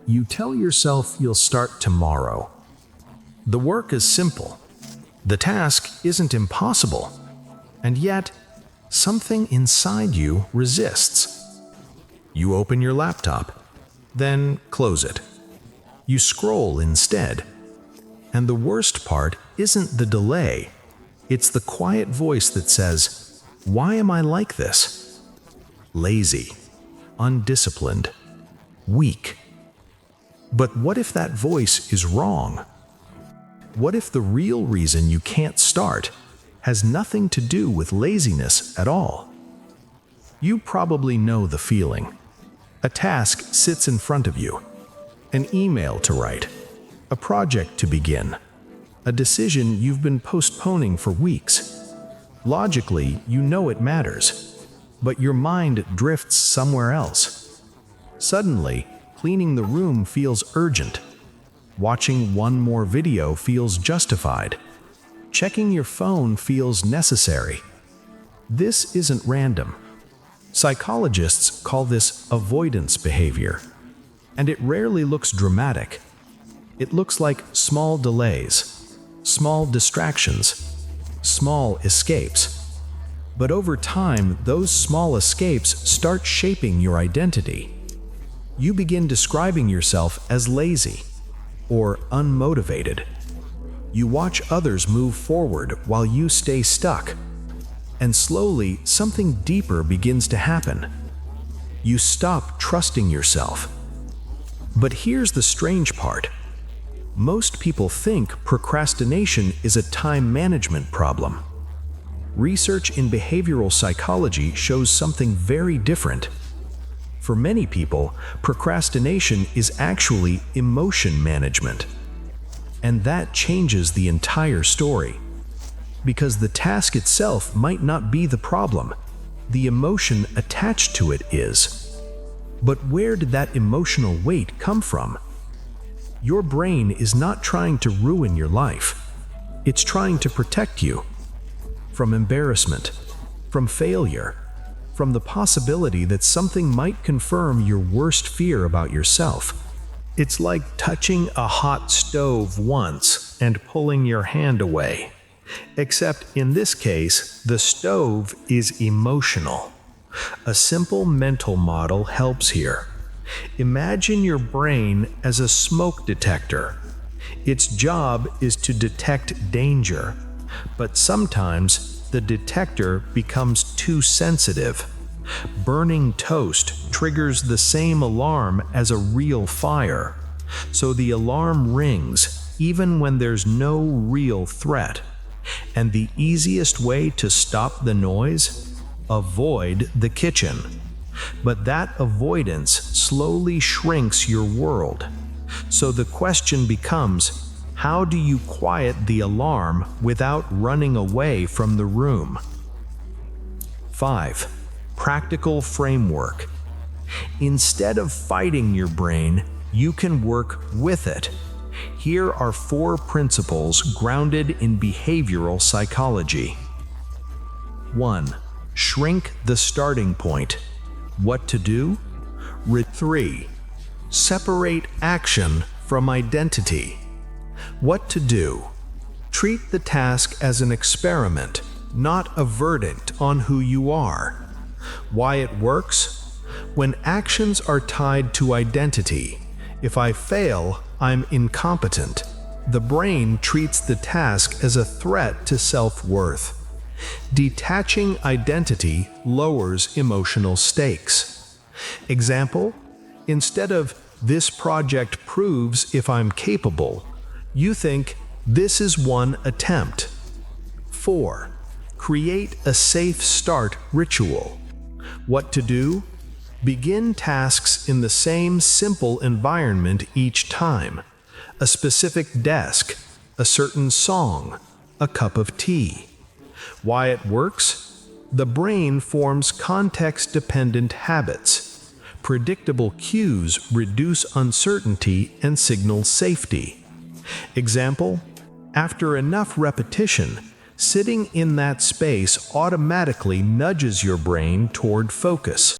You tell yourself you'll start tomorrow. The work is simple. The task isn't impossible. And yet, something inside you resists. You open your laptop, then close it. You scroll instead. And the worst part isn't the delay. It's the quiet voice that says, "Why am I like this?" Lazy, undisciplined, weak. But what if that voice is wrong? What if the real reason you can't start has nothing to do with laziness at all? You probably know the feeling. A task sits in front of you. An email to write. A project to begin. A decision you've been postponing for weeks. Logically, you know it matters, but your mind drifts somewhere else. Suddenly, cleaning the room feels urgent. Watching one more video feels justified. Checking your phone feels necessary. This isn't random. Psychologists call this avoidance behavior, and it rarely looks dramatic. It looks like small delays, small distractions, small escapes. But over time, those small escapes start shaping your identity. You begin describing yourself as lazy or unmotivated. You watch others move forward while you stay stuck. And slowly, something deeper begins to happen. You stop trusting yourself. But here's the strange part. Most people think procrastination is a time management problem. Research in behavioral psychology shows something very different. For many people, procrastination is actually emotion management. And that changes the entire story. Because the task itself might not be the problem. The emotion attached to it is. But where did that emotional weight come from? Your brain is not trying to ruin your life. It's trying to protect you. From embarrassment, from failure, from the possibility that something might confirm your worst fear about yourself. It's like touching a hot stove once and pulling your hand away. Except in this case, the stove is emotional. A simple mental model helps here. Imagine your brain as a smoke detector. Its job is to detect danger, but sometimes the detector becomes too sensitive. Burning toast triggers the same alarm as a real fire, so the alarm rings even when there's no real threat. And the easiest way to stop the noise? Avoid the kitchen. But that avoidance slowly shrinks your world. So the question becomes, how do you quiet the alarm without running away from the room? 5. Practical framework. Instead of fighting your brain, you can work with it. Here are 4 principles grounded in behavioral psychology. 1. Shrink the starting point. What to do? 3. Separate action from identity. What to do? Treat the task as an experiment, not a verdict on who you are. Why it works? When actions are tied to identity, if I fail, I'm incompetent. The brain treats the task as a threat to self-worth. Detaching identity lowers emotional stakes. Example, instead of "this project proves if I'm capable," you think "this is one attempt." 4. Create a safe start ritual. What to do? Begin tasks in the same simple environment each time. A specific desk, a certain song, a cup of tea. Why it works? The brain forms context-dependent habits. Predictable cues reduce uncertainty and signal safety. Example, after enough repetition, sitting in that space automatically nudges your brain toward focus.